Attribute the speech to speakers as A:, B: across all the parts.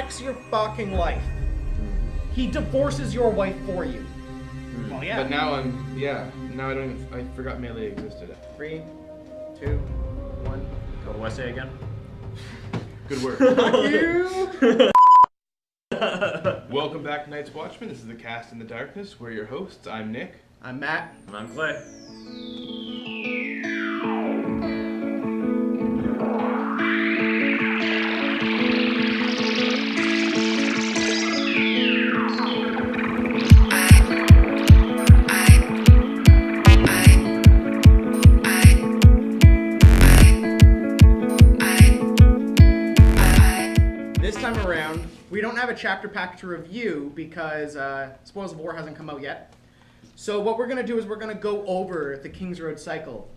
A: wrecks your fucking life. He divorces your wife for you. Well, yeah.
B: But now now I don't even, I forgot melee existed.
A: 3, 2, 1.
C: What do I say again?
B: Good work.
A: Fuck you!
B: Welcome back to Night's Watchmen. This is the Cast in the Darkness. We're your hosts. I'm Nick.
A: I'm Matt.
C: And I'm Clay.
A: We don't have a chapter pack to review because Spoils of War hasn't come out yet. So what we're going to do is we're going to go over the Kingsroad Cycle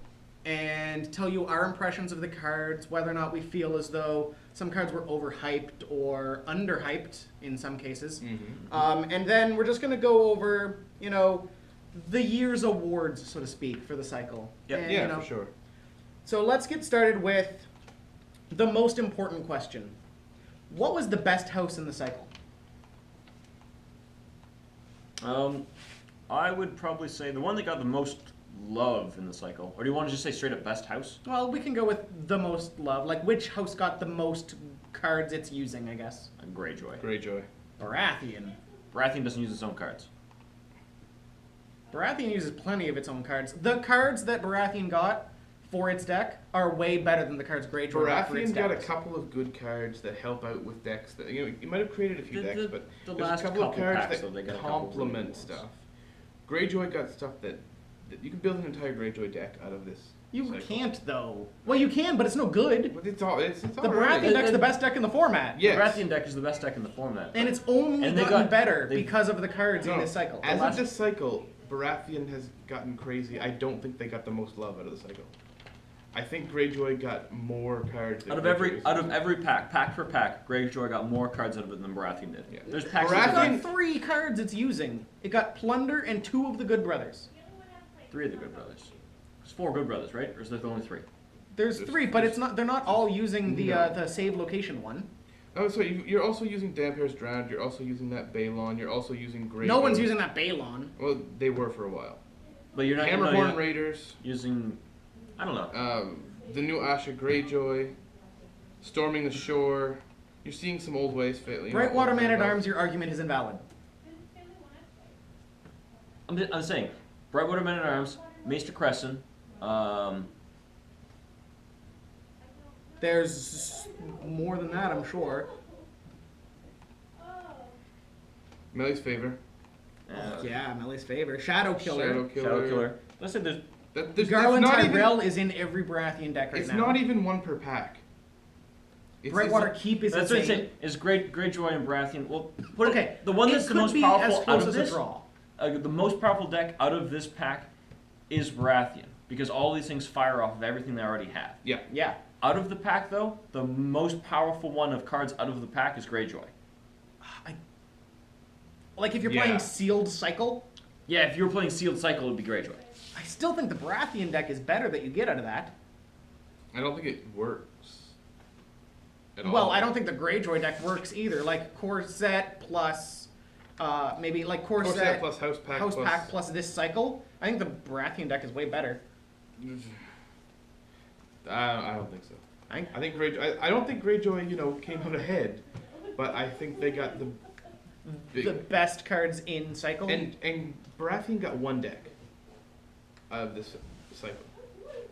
A: and tell you our impressions of the cards, whether or not we feel as though some cards were overhyped or underhyped in some cases. Mm-hmm. And then we're just going to go over, the year's awards, so to speak, for the cycle.
B: Yep.
A: And,
B: yeah, for sure.
A: So let's get started with the most important question. What was the best house in the cycle?
C: I would probably say the one that got the most love in the cycle. Or do you want to just say straight up best house?
A: Well, we can go with the most love. Like, which house got the most cards it's using, I guess?
C: Greyjoy.
B: Greyjoy.
A: Baratheon.
C: Baratheon doesn't use its own cards.
A: Baratheon uses plenty of its own cards. The cards that Baratheon got for its deck are way better than the cards Greyjoy got for its
B: Baratheon got a
A: decks.
B: couple of good cards that help out with decks that you might have created a few decks, but
C: the
B: there's
C: last
B: a couple of cards
C: packs,
B: that
C: though, they got a couple
B: complement
C: really cool
B: stuff. Greyjoy got stuff that you can build an entire Greyjoy deck out of this.
A: You
B: cycle.
A: can't, though. Well, you can, but it's no good.
B: But it's all
A: The
B: right.
A: Baratheon deck's the best deck in the format.
B: Yes.
C: The Baratheon deck is the best deck in the format.
A: And it's only gotten better because of the cards in this cycle.
B: As of this cycle, Baratheon has gotten crazy. I don't think they got the most love out of the cycle. I think Greyjoy got more cards.
C: Out of every pack for pack, Greyjoy got more cards out of it than Baratheon did.
B: Yeah.
C: There's packs.
A: It
B: Baratheon-
A: got 3 cards it's using. It got Plunder and 2 of the Good Brothers.
C: 3 of the Good Brothers. There's 4 Good Brothers, right? Or is there only 3?
A: There's 3, but it's not. They're not all using the save location one.
B: Oh, so you're also using Damphair's Drowned. You're also using that Balon. You're also using Greyjoy.
A: No one's using that Balon.
B: Well, they were for a while.
C: But you're not.
B: Hammerhorn Raiders.
C: Using. I don't know.
B: The new Asha Greyjoy. Storming the Shore. You're seeing some old ways fit.
A: Brightwater Man-at-Arms, your argument is invalid.
C: I'm saying, Brightwater Man-at-Arms, Maester Crescent.
A: There's more than that, I'm sure.
B: Melly's Favor.
A: Yeah, Melly's Favor. Shadow Killer.
C: Shadow Killer. Let's say there's
A: Garland Tyrell is in every Baratheon deck right now.
B: It's not even one per pack.
A: Brightwater Keep is
C: that's
A: insane.
C: what I'm saying. Is Greyjoy and Baratheon. Well,
A: the
C: one that's the most powerful out of this.
A: Draw.
C: The most powerful deck out of this pack is Baratheon, because all these things fire off of everything they already have.
B: Yeah.
A: Yeah.
C: Out of the pack, though, the most powerful one of cards out of the pack is Greyjoy.
A: Like if you're playing Sealed Cycle?
C: Yeah, if you were playing Sealed Cycle, it would be Greyjoy.
A: I still think the Baratheon deck is better that you get out of that.
B: I don't think it works at all.
A: Well, I don't think the Greyjoy deck works either. Like Corset plus maybe like Corset
B: plus House Pack
A: plus this cycle. I think the Baratheon deck is way better.
B: I don't think so. I think Greyjoy. I don't think Greyjoy, came out ahead, but I think they got
A: the best cards in cycle.
B: And Baratheon got one deck out of this cycle.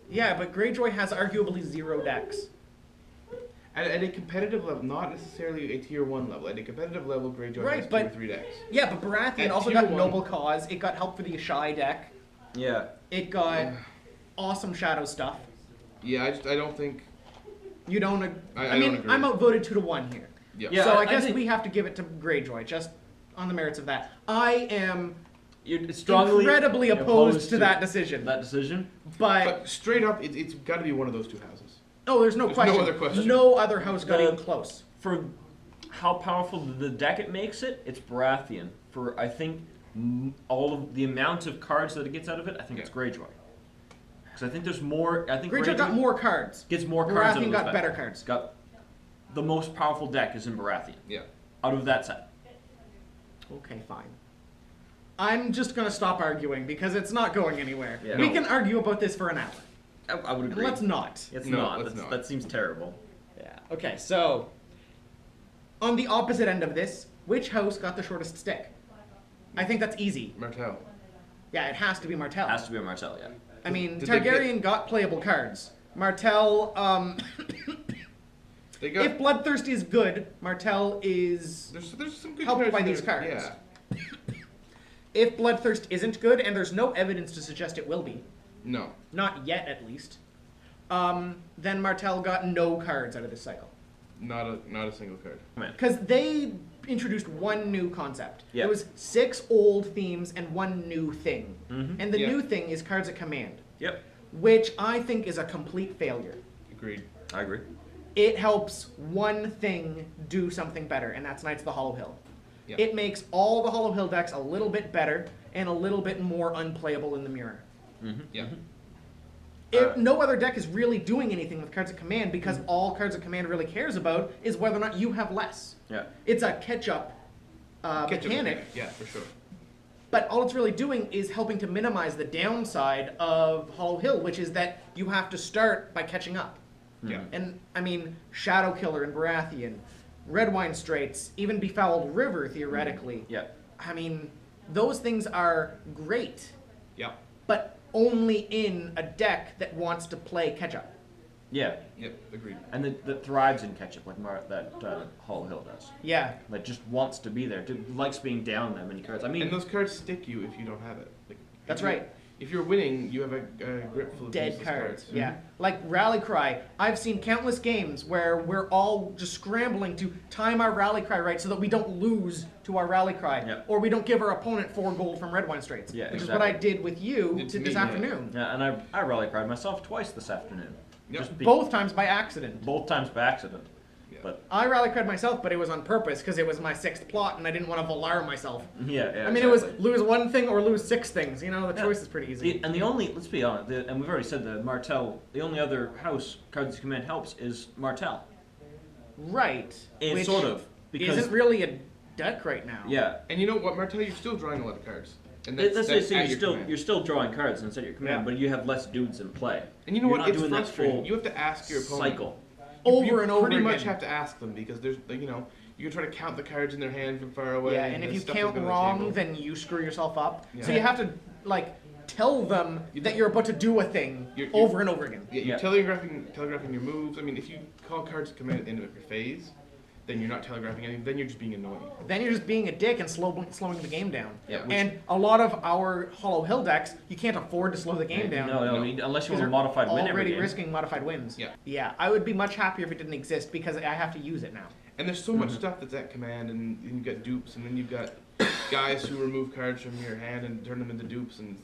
A: Yeah, but Greyjoy has arguably 0 decks.
B: At a competitive level, not necessarily a tier 1 level. At a competitive level, Greyjoy has 2 or 3 decks.
A: Yeah, but Baratheon also got Noble Cause. It got help for the Ashai deck.
C: Yeah.
A: It got awesome shadow stuff.
B: Yeah, I don't think.
A: You don't. I mean,
B: don't agree.
A: I'm outvoted 2-1 here.
B: Yeah.
A: So I guess we have to give it to Greyjoy just on the merits of that. I am
C: strongly
A: incredibly opposed to that decision. But
B: straight up, it's got to be one of those 2 houses.
A: Oh, there's no question.
B: No other question.
A: No other house got even close.
C: For how powerful the deck it makes it's Baratheon. For I think all of the amount of cards that it gets out of it, I think it's Greyjoy. Because I think there's more. I think
A: Greyjoy got more cards.
C: Gets more cards.
A: Baratheon got better cards.
C: Got the most powerful deck is in Baratheon.
B: Yeah.
C: out of that set.
A: Okay, fine. I'm just gonna stop arguing because it's not going anywhere.
C: Yeah.
A: We
B: No.
A: can argue about this for an hour.
C: I would agree.
A: Let's not.
C: It's
B: No,
C: not.
B: let's not.
C: That seems terrible.
A: Yeah. Okay, so on the opposite end of this, which house got the shortest stick? I think that's easy.
B: Martell.
A: Yeah, it has to be Martell.
C: Has to be a Martell, yeah.
A: I mean,
B: Did they
A: Targaryen got playable cards. Martell,
B: They got.
A: if Bloodthirsty is good, Martell is
B: There's some good
A: helped
B: cards
A: by
B: in
A: these
B: there.
A: cards.
B: Yeah.
A: If Bloodthirst isn't good, and there's no evidence to suggest it will be,
B: No.
A: not yet at least, then Martell got no cards out of this cycle.
B: Not a single card.
C: Man.
A: Because they introduced one new concept.
C: Yeah.
A: There was 6 old themes and one new thing.
C: Mhm.
A: And the
B: Yeah.
A: new thing is cards at command,
C: Yep.
A: which I think is a complete failure.
B: Agreed.
C: I agree.
A: It helps one thing do something better, and that's Knights of the Hollow Hill.
B: Yeah.
A: It makes all the Hollow Hill decks a little bit better and a little bit more unplayable in the mirror.
C: Mm-hmm.
B: Yeah.
A: No other deck is really doing anything with cards at command because all cards at command really cares about is whether or not you have less.
C: Yeah.
A: It's a catch-up mechanic,
B: Yeah, for sure.
A: but all it's really doing is helping to minimize the downside of Hollow Hill, which is that you have to start by catching up.
B: Yeah.
A: And, I mean, Shadow Killer and Baratheon, Redwine Straits, even Befouled River, theoretically.
C: Yeah.
A: I mean, those things are great,
B: Yeah.
A: but only in a deck that wants to play catch-up.
C: Yeah.
B: Yep. Agreed.
C: And that thrives in ketchup, like that Hollow Hill does.
A: Yeah.
C: That just wants to be there. Likes being down that many cards. I mean,
B: And those cards stick you if you don't have it. Like,
A: That's
B: if you're-
A: right.
B: If you're winning, you have a grip full of
A: Dead
B: useless
A: cards.
B: Mm-hmm.
A: Yeah. Like Rally Cry. I've seen countless games where we're all just scrambling to time our Rally Cry right so that we don't lose to our Rally Cry.
C: Yeah.
A: Or we don't give our opponent 4 gold from Redwine Straits.
C: Yeah,
A: which is what I
C: exactly.
A: did with you
B: Did to
A: this
B: me, yeah.
A: afternoon.
C: yeah, and I rally cried myself twice this afternoon.
B: Yep.
C: Just
A: Both times by accident.
C: both times by accident.
B: Yeah.
C: But
A: I Rally Cried myself, but it was on purpose because it was my 6th plot and I didn't want to Valar myself.
C: yeah.
A: I mean, it was
C: exactly.
A: lose one thing or lose 6 things. You know, the
C: Yeah.
A: choice is pretty easy.
C: And the only, let's be honest, and we've already said the Martell, the only other house Cards Command helps is Martell.
A: Right.
C: It's
A: which
C: sort of. Because,
A: isn't really a deck right now.
C: yeah.
B: And you know what, Martell, you're still drawing a lot of cards. And
C: Let's
B: that's
C: say
B: at your command.
C: you're still drawing cards instead of your command,
A: Yeah.
C: but you have less dudes in play.
B: And you know
C: You're
B: what?
C: not
B: It's
C: doing that
B: frustrating.
C: full
B: You have to ask your opponent.
C: cycle.
A: Over
B: you
A: and over
B: pretty much
A: again.
B: have to ask them because there's, like, you know, you can try to count the cards in their hand from far away.
A: Yeah, and if
B: there's
A: you
B: stuff that
A: count
B: go to the
A: wrong,
B: table.
A: then you screw yourself up. So
B: Yeah.
A: you have to, like, tell them that you're about to do a thing
B: You're-
A: over and over again.
B: Yeah, you're
C: Yeah.
B: telegraphing your moves. I mean, if you call cards to command at the end of your phase, then you're not telegraphing anything. Then you're just being annoying.
A: Then you're just being a dick and slowing the game down.
C: Yeah, which-
A: And a lot of our Hollow Hill decks, you can't afford to slow the game down.
C: No,
B: No.
C: unless you
A: because
C: want a
A: you're
C: modified win every
A: already
C: game.
A: risking modified wins.
B: Yeah.
A: Yeah, I would be much happier if it didn't exist because I have to use it now.
B: And there's so much stuff that's at command, and you've got dupes, and then you've got guys who remove cards from your hand and turn them into dupes, and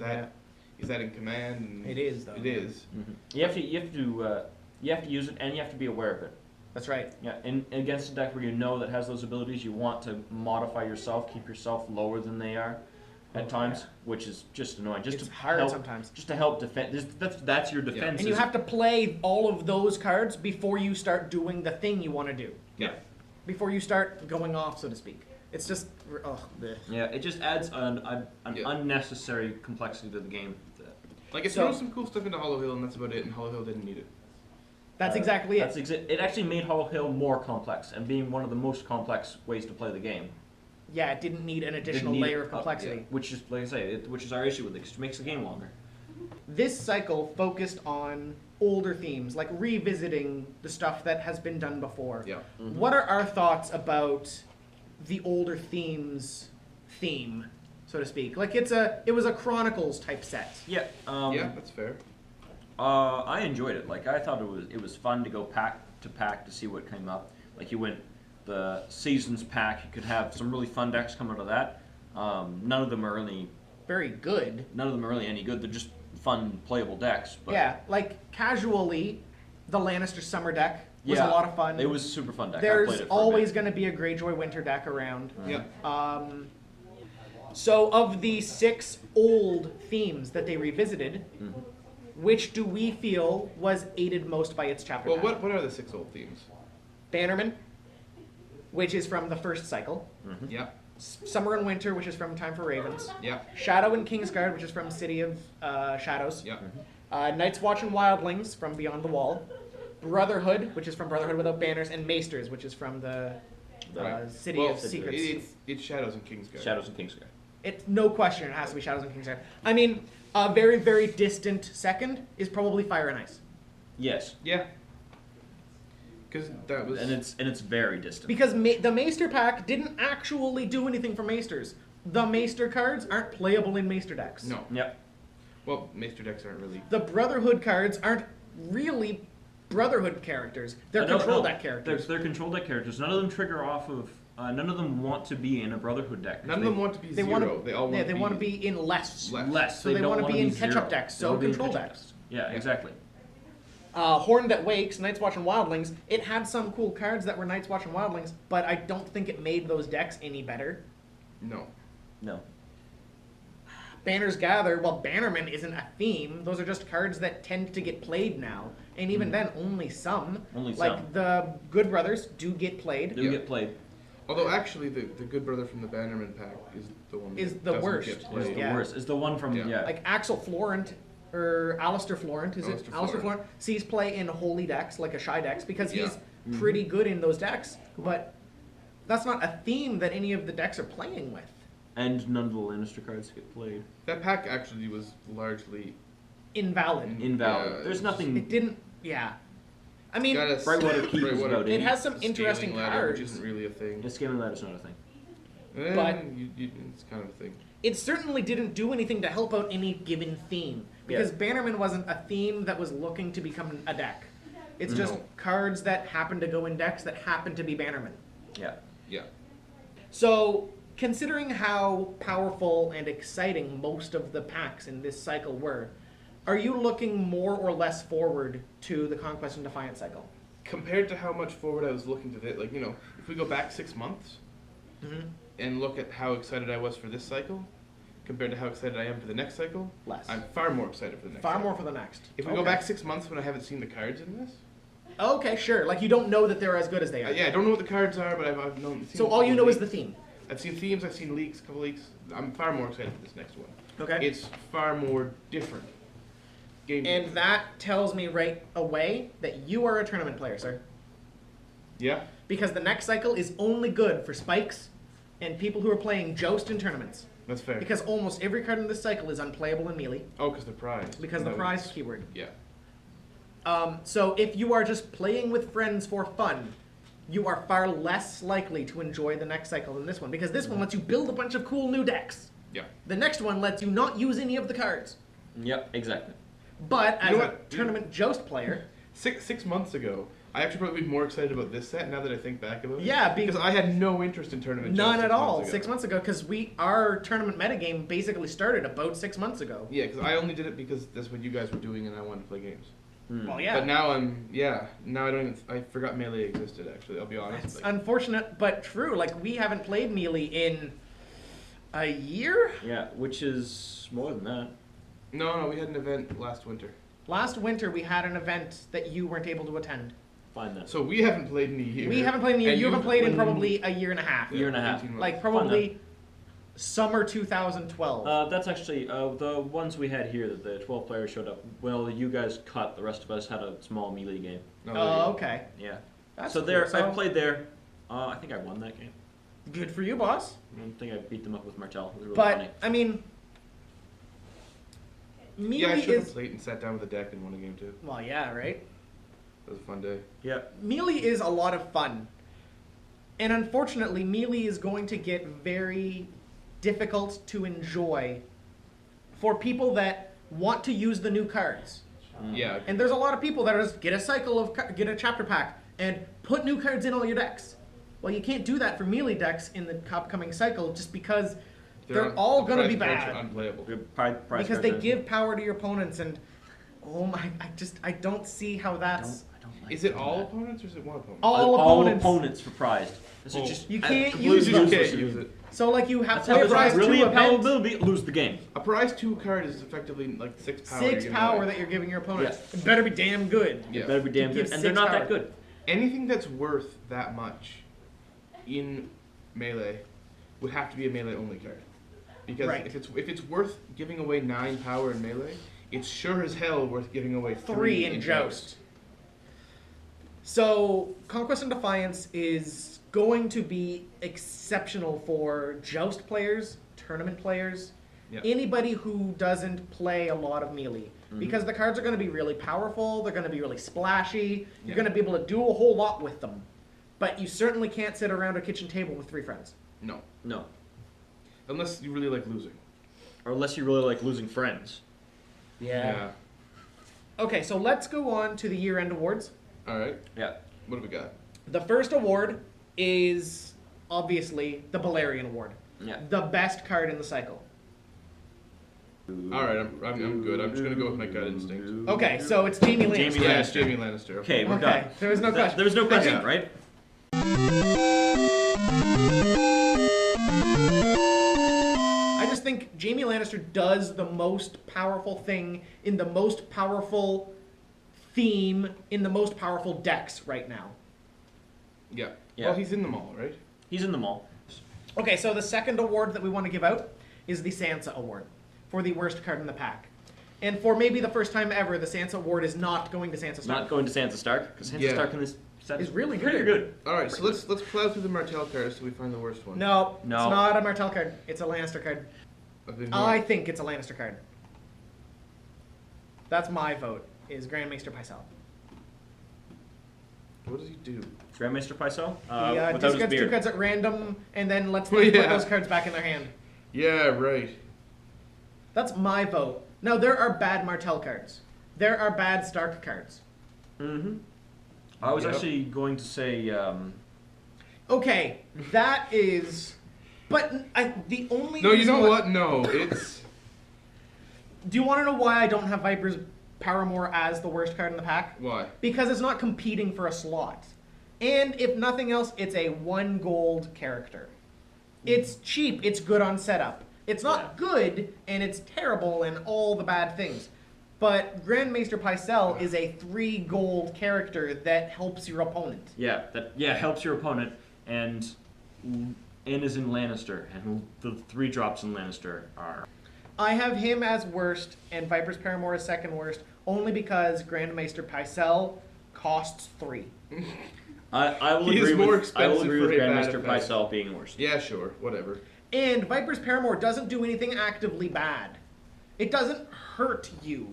B: is that in command? And
A: It is, though.
B: It is.
C: You have to use it, and you have to be aware of it.
A: That's right.
C: Yeah, and against a deck where you know that has those abilities, you want to modify yourself, keep yourself lower than they are at times, which is just annoying. Just
A: It's
C: to
A: hard
C: help,
A: sometimes.
C: Just to help defend. That's your defense.
A: And you
C: is-
A: have to play all of those cards before you start doing the thing you want to do.
B: Yeah.
A: Before you start going off, so to speak. It's just, bleh.
C: Yeah, it just adds an
B: Yeah.
C: unnecessary complexity to the game.
B: Like, it
A: So-
B: throws some cool stuff into Hollow Hill, and that's about it, and Hollow Hill didn't need it.
A: That's exactly it.
C: It actually made Hollow Hill more complex, and being one of the most complex ways to play the game.
A: Yeah, it didn't need an additional
C: Didn't need
A: layer
C: it
A: of
C: up,
A: complexity.
C: yeah, which is, like I say, which is our issue with it, 'cause it makes the game longer.
A: This cycle focused on older themes, like revisiting the stuff that has been done before.
B: Yeah.
A: What are our thoughts about the older themes theme, so to speak? Like it was a Chronicles type set.
C: Yeah.
B: Yeah, that's fair.
C: I enjoyed it. Like I thought it was fun to go pack to see what came up. Like you went the seasons pack, you could have some really fun decks come out of that. None of them are really
A: Very good.
C: any good. They're just fun playable decks. But
A: Yeah, like casually, the Lannister summer deck was
C: yeah,
A: a lot of fun.
C: It was a super fun deck. I
A: There's
C: played it for
A: always
C: a
A: going to be a Greyjoy winter deck around.
B: Yeah.
A: So of the 6 old themes that they revisited, which do we feel was aided most by its chapter
B: Well,
A: pack?
B: what are the 6 old themes?
A: Bannerman, which is from the first cycle.
B: Yep.
A: Summer and Winter, which is from Time for Ravens.
B: Yep.
A: Shadow and Kingsguard, which is from City of Shadows.
B: Yep.
A: Night's Watch and Wildlings from Beyond the Wall. Brotherhood, which is from Brotherhood Without Banners, and Maesters, which is from the City of Secrets.
B: It's Shadows and Kingsguard.
C: Shadows and Kingsguard.
A: It's no question it has to be Shadows and Kingsguard. I mean, a very, very distant second is probably Fire and Ice.
C: Yes.
B: Yeah. Because that was...
C: And it's very distant.
A: Because the Maester pack didn't actually do anything for Maesters. The Maester cards aren't playable in Maester decks.
B: No.
C: Yep.
B: Well, Maester decks aren't really...
A: The Brotherhood cards aren't really Brotherhood characters. They're control deck characters.
C: They're control deck characters. None of them trigger off of... none of them want to be in a Brotherhood deck.
B: None of them want to be zero. They all want to be...
A: They want to be in less.
C: Less.
A: So they want to be in
C: zero.
A: catch-up decks, so control decks.
C: Yeah, exactly.
A: Horn That Wakes, Night's Watch and Wildlings, it had some cool cards that were Night's Watch and Wildlings, but I don't think it made those decks any better.
B: No.
C: No.
A: Banners Gather, well, Bannerman isn't a theme. Those are just cards that tend to get played now. And even then, only some.
C: Only
A: like,
C: some.
A: the Good Brothers do get played.
C: Do get played.
B: Although, actually, the good brother from the Bannerman pack is the one
A: Is
B: that
A: the
B: doesn't
A: worst.
B: get
C: Is
B: played.
C: the
A: Yeah.
C: worst. Is the one from
A: Like Axel Florent, or Alistair Florent, is it?
B: Alistair
A: Alistair
B: Florent.
A: Florent sees play in holy decks, like a Shy decks, because he's
B: Yeah.
A: pretty good in those decks. But that's not a theme that any of the decks are playing with.
C: And none of the Lannister cards get played.
B: That pack actually was largely...
A: Invalid.
C: Invalid.
B: Yeah,
C: There's
B: it's
C: nothing.
A: It didn't, yeah. I mean,
B: got a
C: Brightwater Keep is about
A: it has some
B: scaling
A: interesting
B: ladder,
A: cards.
B: which isn't really a thing.
C: The scaling ladder is not a thing.
A: But-
B: It's kind of a thing.
A: it certainly didn't do anything to help out any given theme. Because Bannerman wasn't a theme that was looking to become a deck. It's just
B: No.
A: cards that happen to go in decks that happen to be Bannerman.
C: Yeah.
B: Yeah.
A: So, considering how powerful and exciting most of the packs in this cycle were, are you looking more or less forward to the Conquest and Defiance cycle?
B: Compared to how much forward I was looking to it, like, you know, if we go back 6 months and look at how excited I was for this cycle, compared to how excited I am for the next cycle,
A: Less.
B: I'm far more excited for the next
A: Far
B: cycle.
A: more for the next.
B: If we go back 6 months when I haven't seen the cards in this,
A: Okay, sure. Like, you don't know that they're as good as they are.
B: yeah, I don't know what the cards are, but I've known.
A: So all you know is the theme.
B: I've seen themes, I've seen leaks, a couple leaks. I'm far more excited for this next one.
A: Okay.
B: It's far more different. Game.
A: And that tells me right away that you are a tournament player, sir.
B: Yeah.
A: Because the next cycle is only good for spikes and people who are playing Joust in tournaments.
B: That's fair.
A: Because almost every card in this cycle is unplayable in Melee.
B: Oh, because the prize.
A: Because the
B: That
A: prize
B: was-
A: keyword.
B: Yeah.
A: So if you are just playing with friends for fun, you are far less likely to enjoy the next cycle than this one. Because this one lets you build a bunch of cool new decks.
B: Yeah.
A: The next one lets you not use any of the cards.
C: Yep. Exactly.
A: But as
B: know
A: a
B: what?
A: tournament Joust player,
B: 6 months ago, I actually probably be more excited about this set now that I think back about it.
A: Yeah,
B: because I had no interest in tournament.
A: none
B: Joust
A: at all
B: 6
A: 6 months ago, because our tournament metagame basically started about 6 months ago.
B: Yeah, because I only did it because that's what you guys were doing, and I wanted to play games.
A: Well, yeah.
B: But now now I don't even. I forgot Melee existed. Actually, I'll be honest.
A: It's
B: Like,
A: unfortunate, but true. Like, we haven't played Melee in a year?
C: Yeah. Which is more than that.
B: no, we had an event last winter,
A: Last winter, we had an event that you weren't able to attend.
C: Fine then.
B: so we haven't played in a year.
A: We haven't played in a year.
B: And
A: You haven't played in
B: when-
A: probably a year and a half.
C: Year and a half.
B: 18 months.
A: Like, probably summer 2012.
C: That's actually the ones we had here that the 12 players showed up. Well, you guys cut. The rest of us had a small Melee game.
B: No,
A: Oh, okay.
C: Yeah.
A: That's
C: so
A: cool.
C: there,
A: So,
C: I've played there. I think I won that game.
A: good for you, boss.
C: I don't think I beat them up with Martel. It was really
A: But,
C: funny.
A: I mean, Melee
B: Yeah, I should have
A: is...
B: played and sat down with a deck and won a game too.
A: Well, yeah, right?
B: It was a fun day.
C: Yeah.
A: Melee is a lot of fun. And unfortunately, Melee is going to get very difficult to enjoy for people that want to use the new cards.
B: Yeah.
A: And there's a lot of people that are just get a chapter pack and put new cards in all your decks. Well, you can't do that for Melee decks in the upcoming cycle just because they're all going to be
B: prize cards are
A: bad.
B: Unplayable.
A: Because they give power to your opponents and oh my, I don't see how
C: I
A: that's...
C: don't like
B: Is it
C: doing
B: all
C: that.
B: opponents or is it one opponent?
A: All opponents.
C: for prized. This
B: Oh.
C: is just
A: You can't
C: completely
A: use
B: You
A: them.
B: just
C: useless.
B: can't use it.
A: So like you have
C: That's
A: play
C: how
A: a
C: it's
A: prize
C: really
A: 2
C: a
A: event,
C: probability lose the game.
B: A prize 2 card is effectively like 6 power.
A: 6
B: you're giving
A: power
B: away.
A: that you're giving your opponents.
C: Yeah.
A: It better be damn good.
B: Yeah.
C: Better be damn
A: Give
C: good, and they're
A: 6
C: not
A: power.
C: that good.
B: Anything that's worth that much in Melee would have to be a Melee only card. Because
A: Right.
B: if it's worth giving away 9 power in Melee, it's sure as hell worth giving away
A: 3 in Joust. So, Conquest and Defiance is going to be exceptional for Joust players, tournament players,
B: Yep.
A: anybody who doesn't play a lot of melee. Because the cards are going to be really powerful, they're going to be really splashy, you're
B: Yeah.
A: going to be able to do a whole lot with them. But you certainly can't sit around a kitchen table with 3 friends.
B: No.
C: No.
B: Unless you really like losing.
C: Or unless you really like losing friends.
A: Okay, so let's go on to the year-end awards.
B: Alright.
C: Yeah.
B: What do we got?
A: The first award is obviously the Balerion Award.
C: Yeah.
A: The best card in the cycle.
B: Alright, I'm good. I'm just gonna go with my gut instinct.
A: Okay, so it's Jaime Lannister.
C: Jaime
B: Yeah, it's
C: Lannister.
B: Jaime Lannister.
C: Okay, we're
A: Okay,
C: done.
A: there was no question.
C: There was no question,
B: Yeah.
C: right?
A: I just think Jaime Lannister does the most powerful thing in the most powerful theme in the most powerful decks right now.
B: Yeah.
C: Yeah.
B: Well, he's in them all, right?
C: He's in them all.
A: Okay, so the second award that we want to give out is the Sansa Award for the worst card in the pack. And for maybe the first time ever, the Sansa Award is not going to Sansa Stark.
C: Not going to Sansa Stark, because Sansa
B: Yeah.
C: Stark in this set
A: Is really
C: pretty
A: good.
C: good.
B: Alright, so let's plow through the Martell cards till we find the worst one.
A: No,
C: No.
A: it's not a Martell card. It's a Lannister card.
B: Then
A: I think it's a Lannister card. That's my vote, is Grand Maester Pycelle.
B: what does he do?
C: Grandmaster Pycelle?
A: He
C: Without his
A: discards 2
C: beard.
A: cards at random and then lets them
B: Oh,
A: put
B: yeah.
A: those cards back in their hand.
B: Yeah, right.
A: That's my vote. Now, there are bad Martell cards. There are bad Stark cards.
C: Mm-hmm. I was
B: Yep.
C: actually going to say,
A: Okay, that is... But the only
B: No, you
A: reason
B: know
A: why-
B: what? No, it's...
A: Do you want to know why I don't have Viper's Paramore as the worst card in the pack?
B: Why?
A: Because it's not competing for a slot. And if nothing else, it's a 1 gold character. It's cheap, it's good on setup. It's not good, and it's terrible and all the bad things. But Grand Maester Pycelle is a 3 gold character that helps your opponent.
C: that helps your opponent, and is in Lannister, and the 3 drops in Lannister are...
A: I have him as worst, and Viper's Paramore is second worst, only because Grand Maester Pycelle costs 3.
C: I will
B: He is
C: agree
B: more
C: with
B: expensive for a bad
C: Grandmaster
B: effect.
C: Pycelle being worst.
B: Yeah, sure, whatever.
A: And Viper's Paramore doesn't do anything actively bad. It doesn't hurt you.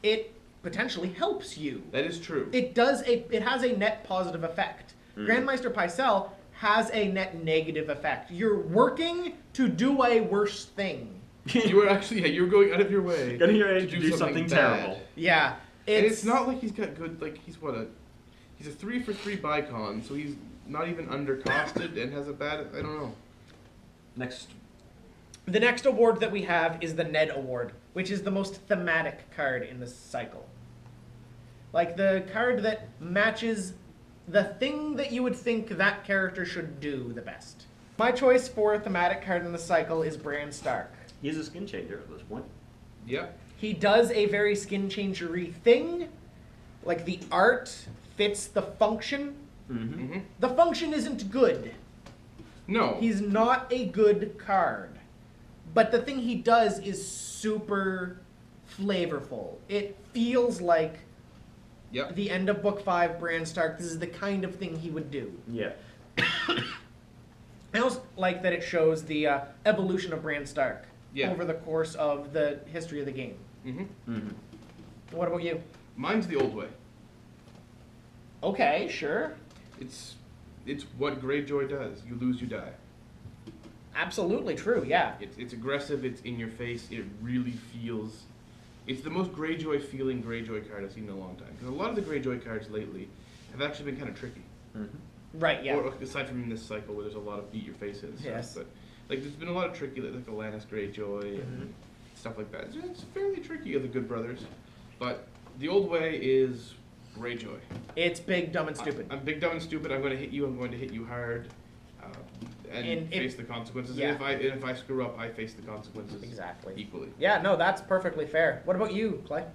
A: It potentially helps you.
B: That is true.
A: It has a net positive effect. Grandmaster Pycelle has a net negative effect. You're working to do a worse thing.
B: You were actually, yeah, you were going out of your way
C: Getting your age to do
B: bad.
C: something terrible.
A: Yeah.
B: And it's not like he's got good, like, he's a 3 for 3 Bicon, so he's not even undercosted and has a bad, I don't know.
C: Next.
A: The next award that we have is the Ned Award, which is the most thematic card in this cycle. Like the card that matches the thing that you would think that character should do the best. My choice for a thematic card in the cycle is Bran Stark.
C: He's a skin changer at this point.
B: Yep.
A: He does a very skin changery thing. Like the art fits the function.
C: Mm-hmm.
B: Mm-hmm.
A: The function isn't good.
B: No.
A: He's not a good card. But the thing he does is super flavorful. It feels like
B: Yep.
A: the end of Book 5, Bran Stark. This is the kind of thing he would do.
C: Yeah.
A: I also like that it shows the evolution of Bran Stark
B: Yeah.
A: over the course of the history of the game.
B: Mm-hmm.
C: Mm-hmm.
A: What about you?
B: Mine's the old way.
A: Okay, sure.
B: It's what Greyjoy does. You lose, you die.
A: Absolutely true, yeah.
B: It's aggressive, it's in your face, it really feels... It's the most Greyjoy feeling Greyjoy card I've seen in a long time. Because a lot of the Greyjoy cards lately have actually been kind of tricky.
C: Mm-hmm.
A: Right, yeah.
B: Or aside from in this cycle where there's a lot of beat your face in stuff.
A: Yes.
B: But like there's been a lot of tricky, like the Lannis Greyjoy and stuff like that. It's fairly tricky of the Good Brothers. But the old way is Greyjoy.
A: It's big, dumb, and stupid.
B: I'm big, dumb, and stupid. I'm going to hit you. I'm going to hit you hard. And face the consequences.
A: yeah.
B: And if I screw up, I face the consequences
A: Exactly.
B: equally.
A: Yeah, no, that's perfectly fair. What about you, Clay?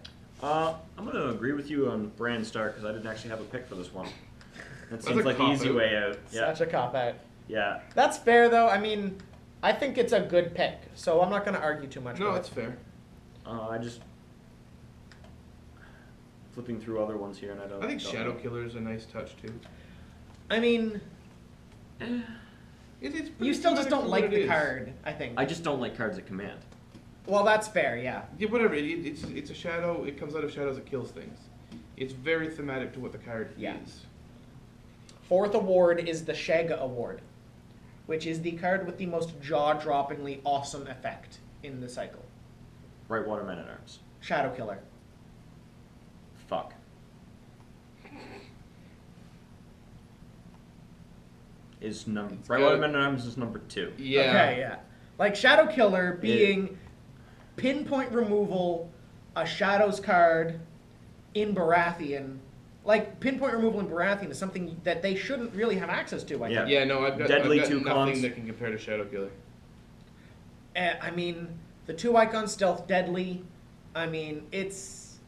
C: I'm going to agree with you on Bran Stark, because I didn't actually have a pick for this one. That
B: That's
C: seems
B: a
C: like the easy
B: cop-out.
C: way out. Yeah.
A: Such a cop-out.
C: Yeah.
A: That's fair, though. I mean, I think it's a good pick, so I'm not going to argue too much.
B: No,
A: with
B: that's
A: it.
B: fair.
C: I just flipping through other ones here, and I don't.
B: I think
C: don't
B: Shadow
C: know.
B: Killer is a nice touch too.
A: I mean,
B: It's
A: you
B: pretty
A: still just
B: thematic
A: don't
B: for
A: like
B: what it
A: the
B: is.
A: card, I think.
C: I just don't like cards at command.
A: Well, that's fair, yeah.
B: Yeah, whatever. It's a shadow. It comes out of shadows. It kills things. It's very thematic to what the card
A: Yeah.
B: is.
A: Fourth award is the Shagga Award, which is the card with the most jaw-droppingly awesome effect in the cycle.
C: Brightwater Man at Arms.
A: Shadow Killer.
C: Fuck. Is number
B: It's
C: Brightwater
B: got-
C: Man at Arms is number 2.
B: Yeah.
A: Okay, yeah. Like Shadow Killer being pinpoint removal, a Shadows card in Baratheon. Like, pinpoint removal in Baratheon is something that they shouldn't really have access to, I
C: Yeah.
A: think.
B: Yeah. No, I've got
C: Deadly
B: nothing
C: 2 cons.
B: that can compare to Shadow Killer.
A: I mean, the 2 icon stealth deadly. I mean, it's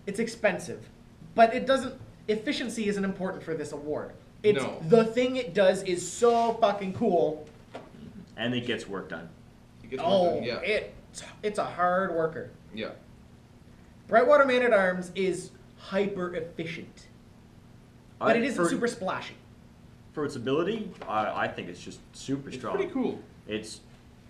A: expensive, but it doesn't. Efficiency isn't important for this award. It's
B: No.
A: the thing it does is so fucking cool.
C: And it gets work done.
B: It gets
A: Oh,
B: work done. Yeah.
A: it's a hard worker.
B: Yeah.
A: Brightwater Man at Arms is hyper efficient, but it isn't
C: for,
A: super splashy.
C: For its ability, I think it's just super
B: It's
C: strong.
B: pretty cool.
C: It's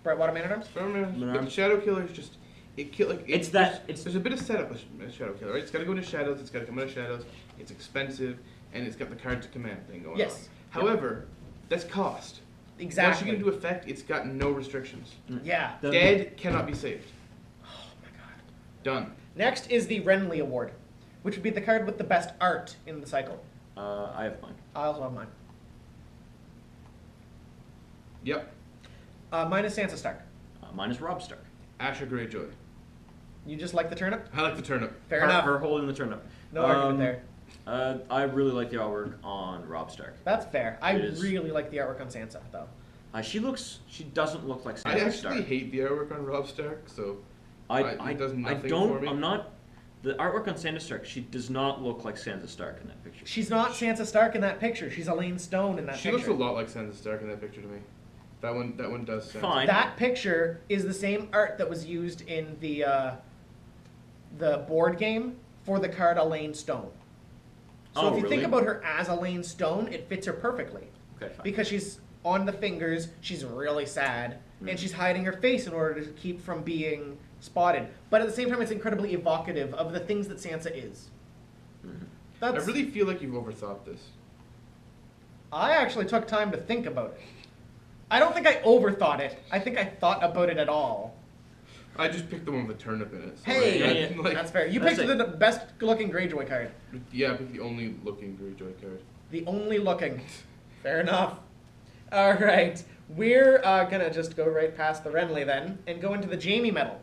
A: Brightwater Man at Arms.
B: But Shadow Killer is just
C: It's that-
B: there's a bit of setup with Shadow Killer, right? It's got to go into shadows. It's got to come out of shadows. It's expensive, and it's got the card to command thing going
A: Yes.
B: on. However, that's cost.
A: Exactly.
B: Once you get into effect, it's got no restrictions.
A: Yeah.
C: The-
B: Dead cannot be saved.
A: Oh my god.
B: Done.
A: Next is the Renly Award, which would be the card with the best art in the cycle.
C: I have mine.
A: I also have mine.
B: Yep.
A: Mine is Sansa Stark.
C: Mine is Rob Stark.
B: Asher Greyjoy.
A: You just like the turnip?
B: I like the turnip.
A: Fair
C: her,
A: enough.
C: Her holding the turnip.
A: No argument there.
C: I really like the artwork on Rob Stark.
A: That's fair. I
C: It is.
A: really like the artwork on Sansa, though.
C: She doesn't look like
B: I
C: Sansa
B: actually
C: Stark.
B: hate the artwork on Rob Stark, so it does
C: I
B: nothing
C: don't.
B: for me.
C: I'm not. The artwork on Sansa Stark. She does not look like Sansa Stark in that picture.
A: She's not Sansa Stark in that picture. She's Elaine Stone in that
B: she
A: picture.
B: looks a lot like Sansa Stark in that picture to me. That one does. Sansa.
C: Fine.
A: That picture is the same art that was used in the board game for the card Elaine Stone. So
C: Oh,
A: if you
C: really?
A: think about her as Elaine Stone, it fits her perfectly.
C: Okay, fine.
A: Because she's on the fingers, she's really sad,
C: Mm.
A: and she's hiding her face in order to keep from being spotted. But at the same time, it's incredibly evocative of the things that Sansa is.
C: Mhm.
B: I
A: That's,
B: really feel like you've overthought this.
A: I actually took time to think about it. I don't think I overthought it. I think I thought about it at all.
B: I just picked the one with the turnip in it. So
A: Hey,
C: Yeah,
B: like,
A: that's fair. You
C: That's
A: picked
C: it.
A: the best looking Greyjoy card.
B: yeah, I picked the only looking Greyjoy card.
A: The only looking. Fair enough. All right. We're going to just go right past the Renly then and go into the Jaime medal.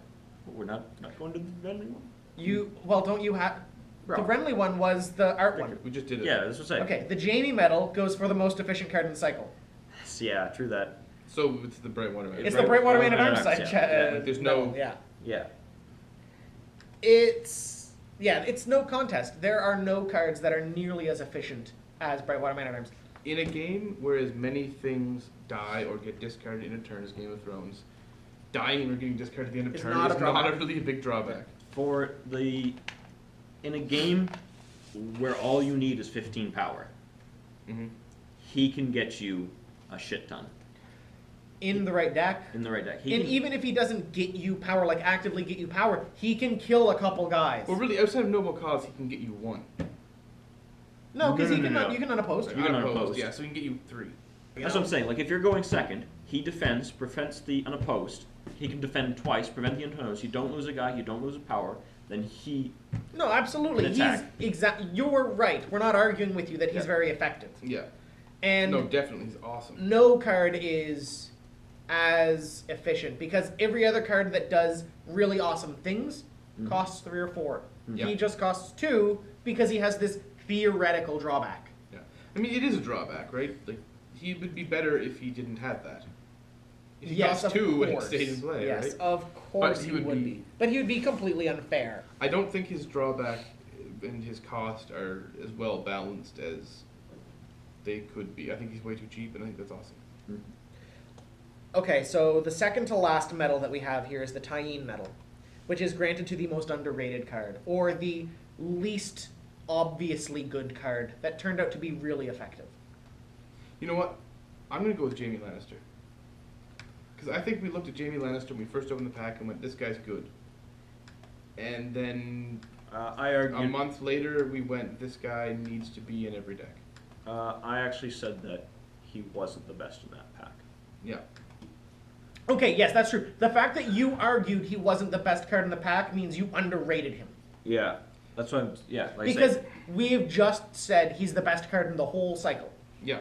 C: We're not going to the Renly one.
A: Well, don't you have...
C: Bro.
A: The Renly one was the art one.
B: We just did it.
C: Yeah, that's what I'm saying.
A: Okay, the Jaime medal goes for the most efficient card in the cycle.
C: Yeah, true that.
B: So it's the Brightwater Man.
A: It's
C: Right,
A: the Brightwater Man at
C: Man
A: Arms
C: at
A: side.
C: Arms, yeah.
B: Like, there's no-
A: Yeah.
C: Yeah.
A: It's no contest. There are no cards that are nearly as efficient as Brightwater Man at Arms.
B: In a game where as many things die or get discarded in a turn as Game of Thrones, dying or getting discarded at the end of
A: It's
B: turn
A: not a
B: is not
A: drawback.
B: really a big drawback.
C: In a game where all you need is 15 power,
B: Mm-hmm.
C: he can get you a shit ton
A: In the right deck.
C: in the right deck.
A: And even if he doesn't get you power, like actively get you power, he can kill a couple guys.
B: Well, really, outside of Noble Cause, he can get you one.
A: No, because
C: No,
A: you
C: no,
A: can
C: no, no.
A: you can unopposed.
C: You can
B: Unopposed,
C: unopposed.
B: yeah, so he can get you 3.
C: That's what I'm saying. Like, if you're going second, he defends, prevents the unopposed. He can defend twice, prevent the unopposed. You don't lose a guy, you don't lose a power. Then he...
A: No, absolutely.
C: An
A: He's
C: attack.
A: You're right. We're not arguing with you that he's
C: Yeah.
A: very effective.
B: Yeah.
A: And
B: No, definitely, he's awesome.
A: no card is as efficient because every other card that does really awesome things
C: Mhm.
A: costs 3 or 4.
B: Yeah.
A: He just costs 2 because he has this theoretical drawback.
B: Yeah. I mean, it is a drawback, right? Like, he would be better if he didn't have that. If he
A: Yes,
B: cost
A: of
B: 2 and it
A: course.
B: stayed in play,
A: Yes,
B: right?
A: of course
B: But
A: he
B: he
A: would
B: would
A: be.
B: be-
A: But he would be completely unfair.
B: I don't think his drawback and his cost are as well balanced as they could be. I think he's way too cheap, and I think that's awesome.
A: Okay, so the second to last medal that we have here is the Tyene medal, which is granted to the most underrated card, or the least obviously good card that turned out to be really effective.
B: You know what? I'm going to go with Jaime Lannister. Because I think we looked at Jaime Lannister when we first opened the pack and went, this guy's good. And then
C: I argued.
B: a month later, we went, this guy needs to be in every deck.
C: I actually said that he wasn't the best in that pack.
B: Yeah.
A: Okay, yes, that's true. The fact that you argued he wasn't the best card in the pack means you underrated him.
C: Yeah, that's what I'm. Yeah, like
A: Because we've just said he's the best card in the whole cycle.
B: Yeah.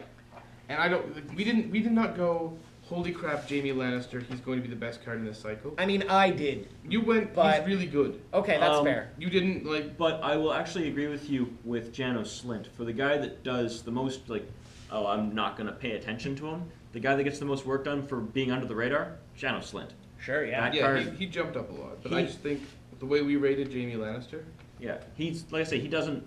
B: And I don't, we did not go, holy crap, Jaime Lannister, he's going to be the best card in this cycle.
A: I mean, I did.
B: You went,
A: But-
B: he's really good.
A: Okay, that's fair.
B: You didn't, like,
C: But I will actually agree with you with Janos Slint. For the guy that does the most, like, oh, I'm not going to pay attention to him, the guy that gets the most work done for being under the radar, Janos Slint.
A: Sure, yeah.
C: That
B: yeah,
C: card-
B: he jumped up a lot. But
C: He-
B: I just think the way we rated Jaime Lannister,
C: Yeah, he's, like I say, he doesn't.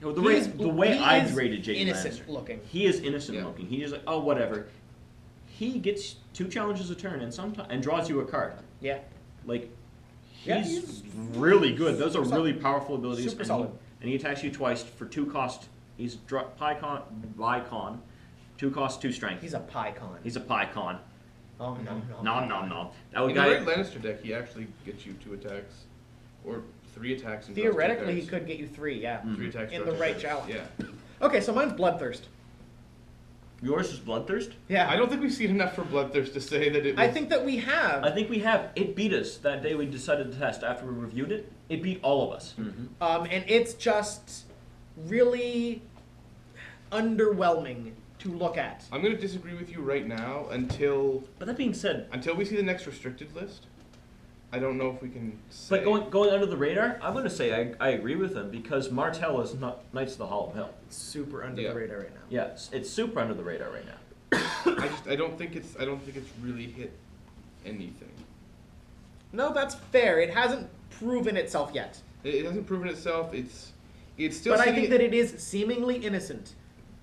C: You know,
A: He
C: the way
A: is
C: I've rated Jaime
A: innocent
C: Lannister,
A: looking.
C: he is innocent
B: Yeah.
C: looking. He's just like, oh, whatever. He gets 2 challenges a turn and draws you a card.
A: Yeah.
C: Like,
A: Yeah,
C: he's really good. Those are
A: super
C: really powerful abilities.
A: Super
C: and
A: solid.
C: And he attacks you twice for 2 cost. He's Pycon, 2 cost, 2 strength.
A: He's a Pycon.
C: He's a Pycon.
A: Oh, no.
C: Nom nom nom. That would
B: in the
C: guy.
B: right Lannister deck, he actually gets you 2 attacks. Or 3 attacks. And draws 2
A: Theoretically, he
B: cards.
A: could get you 3, yeah.
B: 3 attacks.
A: In
B: draws
A: the
B: 2
A: right
B: cards.
A: challenge.
B: Yeah.
A: Okay, so mine's Bloodthirst.
C: Yours is Bloodthirst.
A: Yeah.
B: I don't think we've seen enough for Bloodthirst to say that it was...
A: I think that we have.
C: I think we have. It beat us that day we decided to test after we reviewed it. It beat all of us.
A: And it's just really underwhelming to look at.
B: I'm going to disagree with you right now until
C: But that being said,
B: we see the next restricted list. I don't know if we can say...
C: but going under the radar, I'm going to say I agree with him because Martell is not Knights of the Hollow Hill.
A: It's super under
B: Yeah.
A: the radar right now.
C: Yeah, it's super under the radar right now.
B: I don't think it's really hit anything.
A: No, that's fair. It hasn't proven itself yet.
B: It hasn't proven itself. It's still
A: But I
B: sitting
A: think that it is seemingly innocent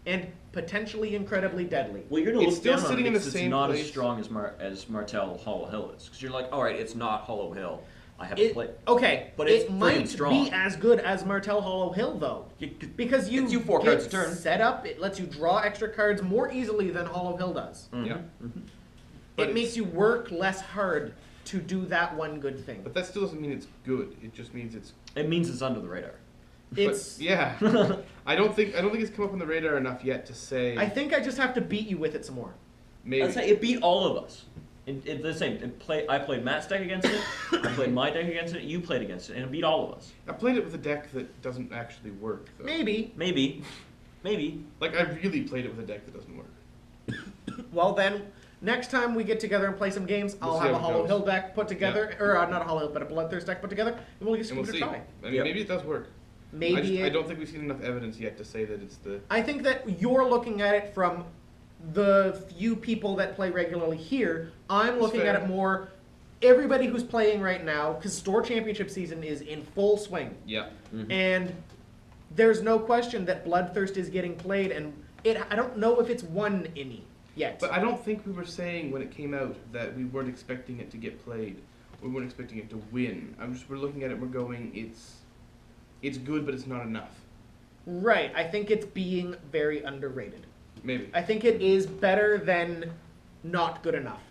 A: and potentially incredibly deadly.
C: Well, you're going to
B: It's
C: look
B: still
C: down on
B: sitting
C: it
B: in the
C: because it's
B: same
C: not
B: place.
C: as strong as Martell Hollow Hill is. Because you're like, all right, it's not Hollow Hill. I have to play.
A: Okay,
C: But it's
A: it
C: friggin'
A: might
C: strong.
A: be as good as Martell Hollow Hill, though. Because you
C: Gets you 4
A: get
C: cards a turn.
A: set up, it lets you draw extra cards more easily than Hollow Hill does.
B: Yeah.
A: It
B: But it's-
A: makes you work less hard to do that one good thing.
B: But that still doesn't mean it's good. It just means it's...
C: It means it's under the radar.
A: It's.
B: But, yeah. I don't think it's come up on the radar enough yet to say...
A: I think I just have to beat you with it some more.
B: maybe.
C: I'd say it beat all of us. It's the same. I played Matt's deck against it. I played my deck against it. You played against it, and it beat all of us.
B: I played it with a deck that doesn't actually work, though.
A: Maybe.
C: Maybe.
B: Like, I really played it with a deck that doesn't work.
A: Well, then, next time we get together and play some games,
B: We'll
A: I'll
B: see
A: have a
B: how it
A: Hollow
B: goes.
A: Hill deck put together. Or not a Hollow Hill, but a Bloodthirst deck put together, and we'll just
B: And
A: give
B: we'll
A: it a
B: see.
A: try.
B: I mean,
C: Yep.
B: maybe it does work.
A: Maybe
B: I don't think we've seen enough evidence yet to say that it's the...
A: I think that you're looking at it from the few people that play regularly here. I'm
B: That's
A: looking
B: fair.
A: at it more everybody who's playing right now, because Store Championship season is in full swing.
B: Yeah.
A: And there's no question that Bloodthirst is getting played, and I don't know if it's won any yet.
B: But I don't think we were saying when it came out that we weren't expecting it to get played. We weren't expecting it to win. We're looking at it and we're going, it's good, but it's not enough.
A: Right, I think it's being very underrated.
B: Maybe.
A: I think it is better than not good enough.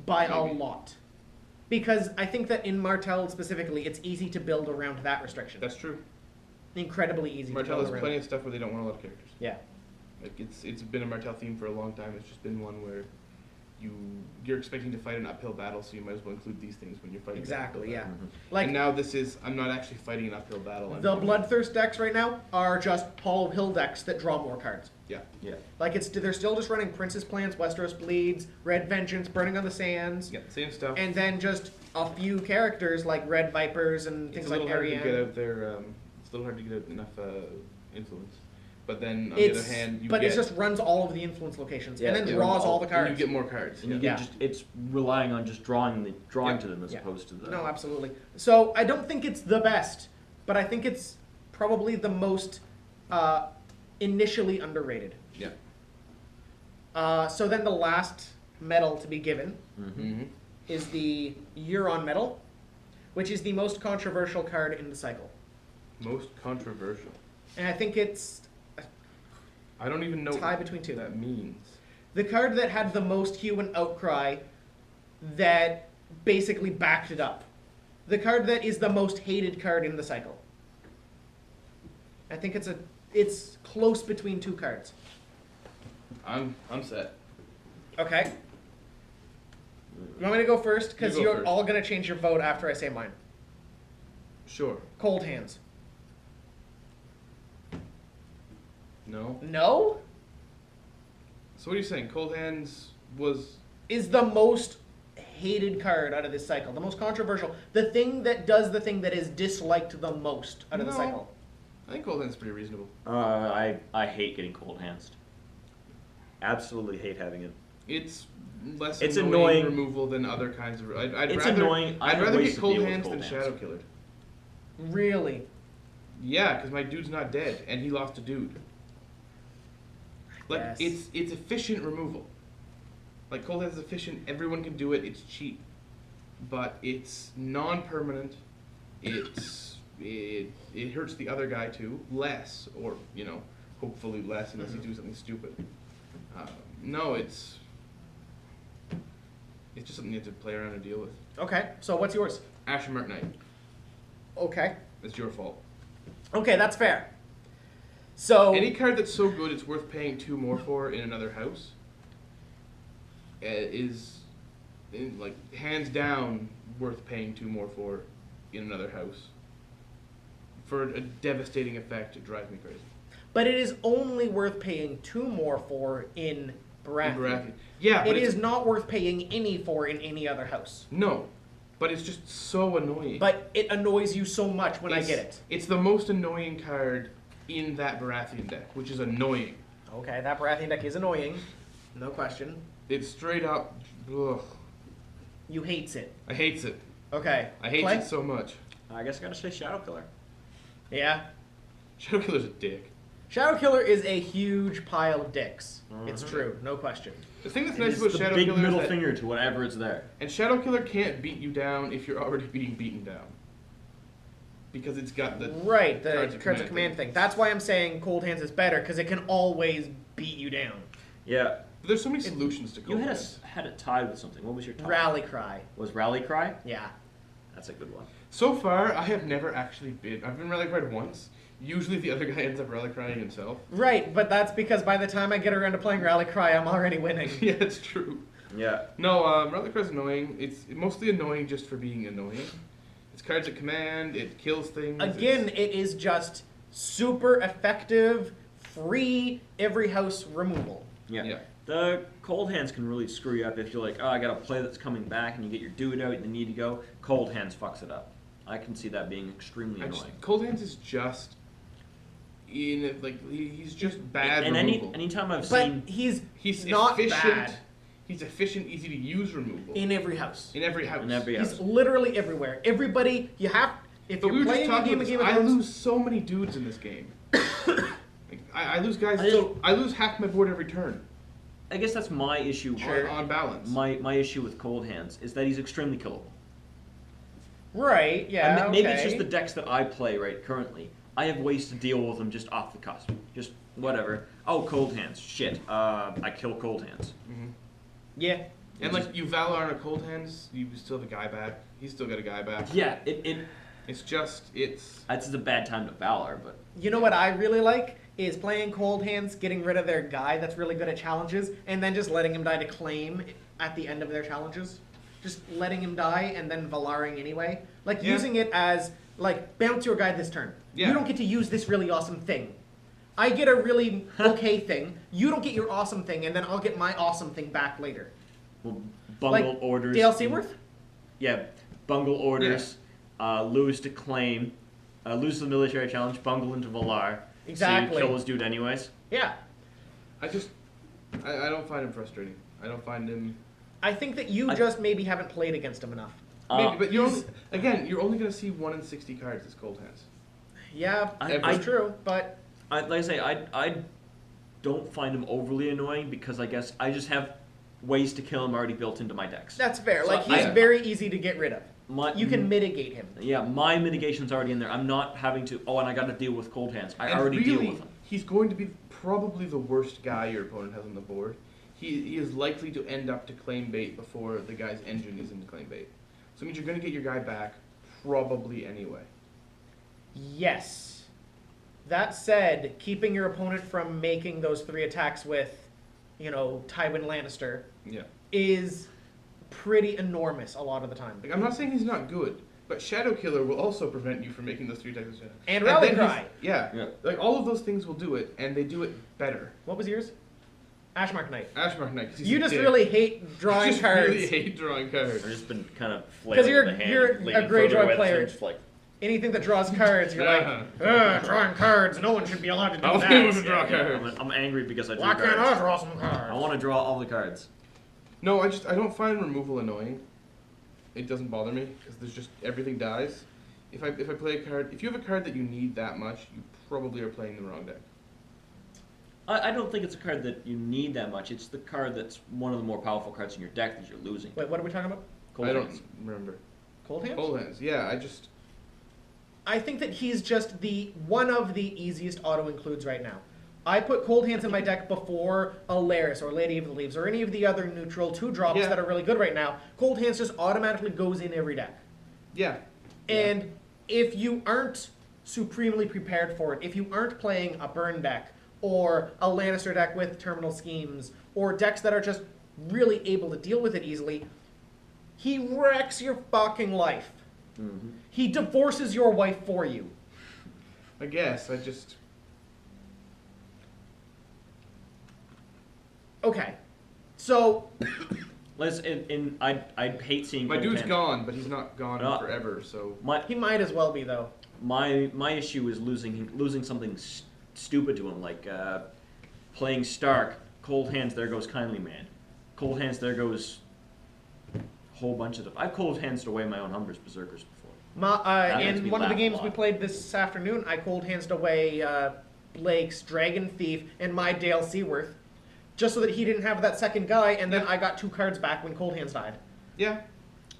A: By a
B: Maybe.
A: lot. Because I think that in Martell specifically, it's easy to build around that restriction.
B: That's true.
A: Incredibly easy
B: Martell
A: to
B: has
A: build around.
B: plenty of stuff where they don't want a lot of characters.
A: Yeah.
B: Like it's been a Martell theme for a long time. It's just been one where you're expecting to fight an uphill battle, so you might as well include these things when you're fighting.
A: Exactly,
B: an
A: yeah.
B: uphill battle.
A: Like,
B: And now this is, I'm not actually fighting an uphill battle. I'm
A: the
B: fighting-
A: Bloodthirst decks right now are just Hollow Hill decks that draw more cards.
B: Yeah.
C: Yeah.
A: Like, they're still just running Princess Plants, Westeros Bleeds, Red Vengeance, Burning on the Sands,
B: Yeah. Same stuff.
A: and then just a few characters like Red Vipers and
B: it's
A: things
B: a
A: like
B: little hard to get
A: Ariane.
B: out there. It's a little hard to get out enough influence. But then on
A: It's,
B: the other hand,
A: but it just runs all of the influence locations
C: Yeah,
A: and then
C: yeah.
A: draws all the
B: and
A: cards.
B: you get more cards.
C: And you
A: Yeah.
C: get it's relying on just drawing
B: Yeah.
C: to them as
A: Yeah.
C: opposed to the.
A: No, absolutely. So I don't think it's the best, but I think it's probably the most initially underrated.
B: Yeah.
A: So then the last medal to be given
B: Mm-hmm.
A: is the Euron medal, which is the most controversial card in the cycle.
B: Most controversial.
A: And I think it's
B: I don't even know
A: tie between two.
B: what that means.
A: The card that had the most hue and outcry that basically backed it up. The card that is the most hated card in the cycle. I think it's close between two cards.
B: I'm set.
A: Okay. You want me to go first? Because
B: You go
A: you're
B: first.
A: all going to change your vote after I say mine.
B: Sure.
A: Cold hands.
B: No.
A: No?
B: So what are you saying? Cold Hands was
A: Is the most hated card out of this cycle. The most controversial. The thing that does the thing that is disliked the most out of the
B: No.
A: cycle.
B: I think Cold Hands is pretty reasonable.
C: I hate getting cold hands. Absolutely hate having it.
B: It's less
C: It's
B: annoying,
C: annoying.
B: removal than other kinds of. I'd
C: It's
B: rather,
C: annoying. I
B: I'd
C: have
B: rather
C: ways
B: get
C: to
B: Cold
C: deal with
B: Hands
C: cold
B: than
C: hands.
B: Shadow Killer.
A: Really?
B: Yeah, because my dude's not dead and he lost a dude. Like
A: Yes.
B: it's efficient removal. Like Cold Hands is efficient. Everyone can do it. It's cheap, but it's non-permanent. It hurts the other guy too, less, or hopefully less, unless you do something stupid. No, it's just something you have to play around and deal with.
A: Okay, so what's yours?
B: Ashermark Knight.
A: Okay.
B: It's your fault.
A: Okay, that's fair. So
B: Any card that's so good it's worth paying 2 more for in another house is, hands down worth paying 2 more for in another house. For a devastating effect, it drives me crazy.
A: but it is only worth paying 2 more for in Baratheon.
B: Baratheon. Yeah, but
A: It
B: it's-
A: is not worth paying any for in any other house.
B: No, but it's just so annoying.
A: But it annoys you so much when I get it.
B: It's the most annoying card in that Baratheon deck, which is annoying.
A: Okay, that Baratheon deck is annoying. No question.
B: It's straight up, ugh.
A: You hates it.
B: I hates it.
A: Okay.
B: I hate
A: Clay?
B: it so much.
C: I guess I gotta say Shadow Killer.
A: Yeah.
B: Shadow Killer's a dick.
A: Shadow Killer is a huge pile of dicks. It's
C: Mhm.
A: true, no question.
B: The thing that's
C: It
B: nice
C: is
B: about
C: the
B: Shadow
C: big
B: Killer is
C: middle
B: that,
C: finger to whatever it's there.
B: and Shadow Killer can't beat you down if you're already being beaten down. Because it's got the
A: Right, the
B: Cards of
A: Cards of
B: Command
A: Command thing. That's why I'm saying Cold Hands is better, because it can always beat you down.
C: Yeah.
B: There's so many solutions to
C: You
B: Cold
C: had
B: Hands.
C: had it tied with something. What was your tie?
A: Rally Cry.
C: Was Rally Cry?
A: Yeah.
C: That's a good one.
B: So far, I have never actually been. I've been rally cried once. Usually, the other guy ends up rally crying himself.
A: Right, but that's because by the time I get around to playing Rally Cry, I'm already winning.
B: Yeah, it's true.
C: Yeah.
B: No, rally cry's annoying. It's mostly annoying just for being annoying. It's cards at command. It kills things.
A: Again, it is just super effective, free, every house removal.
C: Yeah.
B: Yeah.
C: The cold hands can really screw you up if you're like, oh, I got a play that's coming back, and you get your dude out and you need to go. Cold hands fucks it up. I can see that being extremely annoying.
B: Cold Hands is just he's just bad
C: And
B: removal.
C: anytime I've
A: But
C: seen,
B: He's
A: not
B: efficient.
A: bad
B: He's efficient, easy to use removal
A: in every house.
B: in every house.
C: in every
A: He's
C: house.
A: literally everywhere. Everybody, you have. If
B: But
A: you're
B: we were just
A: playing a
B: talking
A: game
B: about
A: of
B: this.
A: Game of
B: I
A: Thrones,
B: lose so many dudes in this game. I lose guys.
C: I
B: So I lose half my board every turn
C: I guess that's my issue.
B: on balance.
C: My issue with cold hands is that he's extremely killable.
A: right? Yeah.
C: And maybe it's
A: okay.
C: just the decks that I play right currently. I have ways to deal with them just off the cusp. Just whatever. Oh, cold hands. Shit. I kill cold hands.
A: Yeah.
B: And like you Valar on a Cold Hands, you still have a guy back. He's still got a guy back.
C: Yeah.
B: It's
C: That's a bad time to Valor, but
A: You know what I really like is playing Cold Hands, getting rid of their guy that's really good at challenges, and then just letting him die to claim at the end of their challenges. Just letting him die and then Valaring anyway. Like
B: Yeah.
A: using it as like bounce your guy this turn.
B: Yeah.
A: You don't get to use this really awesome thing. I get a really okay thing. You don't get your awesome thing, and then I'll get my awesome thing back later.
C: well, bungle
A: Like
C: orders.
A: Dale Seaworth?
C: Yeah. Bungle orders. Lose to claim. Lose the military challenge. Bungle into Valar.
A: Exactly.
C: So you kill his dude anyways.
A: Yeah.
B: I don't find him frustrating. I don't find him.
A: I think that you
C: I-
A: just maybe haven't played against him enough.
B: Maybe, but you're
A: he's-
B: you're only gonna see 1 in 60 cards as Cold Hands.
A: Yeah,
C: I-
A: that's true, but
C: Like I say, don't find him overly annoying because I guess I just have ways to kill him already built into my decks.
A: That's fair.
C: So
A: Like, he's very easy to get rid of. You can mitigate him.
C: Yeah, my mitigation's already in there. I'm not having to, and I got to deal with cold hands. I
B: and
C: already
B: really,
C: deal with them.
B: He's going to be probably the worst guy your opponent has on the board. He is likely to end up to claim bait before the guy's engine is into claim bait. So it means you're going to get your guy back probably anyway.
A: Yes. That said, keeping your opponent from making those 3 attacks with, Tywin Lannister is pretty enormous a lot of the time.
B: Like, I'm not saying he's not good, but Shadow Killer will also prevent you from making those 3 attacks with Shadow.
A: And Rally Cry.
B: Yeah. Like, all of those things will do it, and they do it better.
A: What was yours? Ashmark Knight.
B: Ashmark Knight.
A: You just really hate drawing cards.
B: I really hate drawing cards.
C: I've just been kind of flailing the hand.
A: You're
C: and leaning
A: a
C: further
A: Greyjoy
C: away,
A: player.
C: just like,
A: Anything that draws cards, you're like, drawing cards. No one should be allowed to do
B: I
A: that.
B: was able to draw cards.
C: I'm angry because I drew
A: Why
C: cards.
A: can't I draw some cards?
C: I want to draw all the cards.
B: No, I don't find removal annoying. It doesn't bother me because there's just everything dies. If I play a card, if you have a card that you need that much, you probably are playing the wrong deck.
C: I don't think it's a card that you need that much. It's the card that's one of the more powerful cards in your deck that you're losing.
A: Wait, what are we talking about?
C: Cold
B: I
C: hands.
B: don't remember.
A: Cold hands?
B: Cold hands. Yeah,
A: I think that he's just one of the easiest auto-includes right now. I put Cold Hands in my deck before Alaris or Lady of the Leaves or any of the other neutral 2-drops that are really good right now. Cold Hands just automatically goes in every deck.
B: Yeah.
A: And if you aren't supremely prepared for it, if you aren't playing a burn deck or a Lannister deck with terminal schemes or decks that are just really able to deal with it easily, he wrecks your fucking life.
C: Mm-hmm.
A: He divorces your wife for you.
B: I guess.
A: Okay. So...
C: I hate seeing
B: My
C: cold
B: dude's
C: hands.
B: gone, but he's not gone forever, so...
A: He might as well be, though.
C: My issue is losing something stupid to him, like playing Stark. Cold hands, there goes Kindly Man. Cold hands, there goes a whole bunch of them. I've cold handsed away my own Humber's Berserkers before.
A: In one of the games we played this afternoon, I cold handsed away Blake's Dragon Thief and my Dale Seaworth, just so that he didn't have that second guy, and then I got 2 cards back when Cold Hands died.
B: Yeah.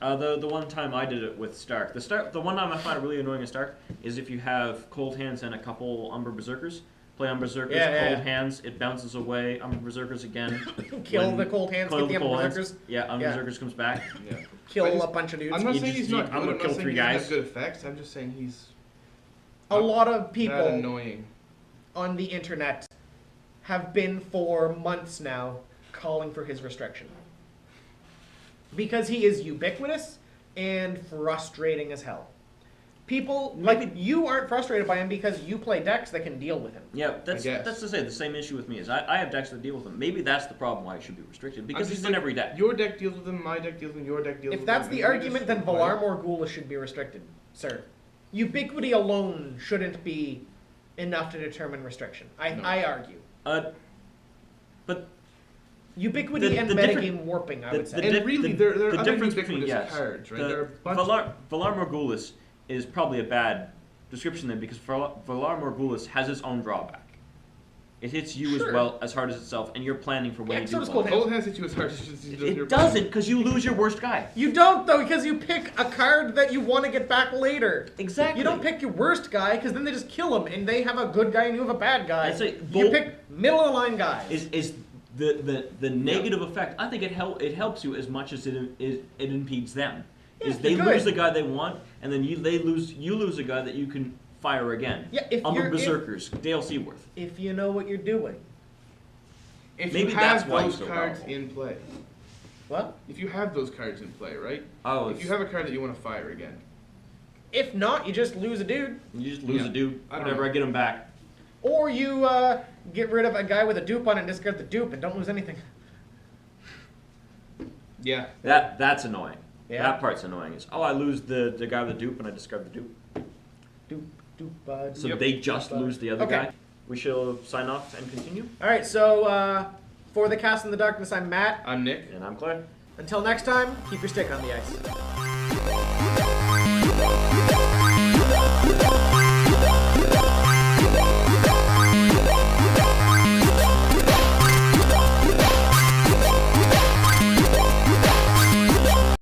C: The one time I did it with Stark. The one time I find it really annoying in Stark is if you have Cold Hands and a couple Umber Berserkers. Play Umber Berserkers, Cold Hands, it bounces away, Umber Berserkers again.
A: Kill the Cold Hands, get the Umber Berserkers.
C: Yeah, Umber Berserkers comes back.
B: Yeah.
A: Kill a bunch of dudes.
B: I'm not saying he's not good.
C: I'm gonna kill 3 guys.
B: He doesn't have good effects. I'm just saying he's...
A: A lot of people
B: that annoying.
A: on the internet have been for months now calling for his restriction. Because he is ubiquitous and frustrating as hell. People, you aren't frustrated by him because you play decks that can deal with him.
C: Yeah, that's to say, the same issue with me is I have decks that deal with him. Maybe that's the problem why he should be restricted, because he's in every deck.
B: Your deck deals with him, my deck deals with him, your deck deals with him.
A: If that's the argument, then Valar Morghulis should be restricted, sir. Ubiquity alone shouldn't be enough to determine restriction. I argue.
C: But
A: ubiquity and metagame warping, I would say.
B: And really, there are other
C: difference between
B: cards, right? There are
C: Valar Morghulis is probably a bad description then, because Valar Morghulis has its own drawback. It hits you as well as hard as itself, and you're planning for when you do
B: Cold Hands hits you as hard as
C: it doesn't, because you lose your worst guy.
A: You don't, though, because you pick a card that you want to get back later.
C: Exactly.
A: You don't pick your worst guy, because then they just kill him, and they have a good guy and you have a bad guy. You pick middle-of-the-line guys.
C: Is the negative effect? I think it helps you as much as it impedes them.
A: Yeah,
C: they lose the guy they want, and then you lose a guy that you can fire again.
A: Yeah, if
C: Umber
A: you're
C: Berserkers, Dale Seaworth.
A: If you know what you're doing.
B: If
C: Maybe
B: you
C: that's
B: have
C: why
B: those
C: he's so
B: cards
C: powerful.
B: in play.
A: What?
B: If you have those cards in play, right?
C: Oh,
B: if you have a card that you want to fire again.
A: If not, you just lose a dude.
C: You just lose a dude whenever I get him back.
A: Or you get rid of a guy with a dupe on it and discard the dupe and don't lose anything.
B: Yeah.
C: That's annoying.
A: Yeah.
C: That part's annoying. Is I lose the guy with the dupe and I discard the dupe. So they just lose the other guy. We shall sign off and continue.
A: All right, so for the Cast in the Darkness, I'm Matt.
B: I'm Nick.
C: And I'm Claire.
A: Until next time, keep your stick on the ice.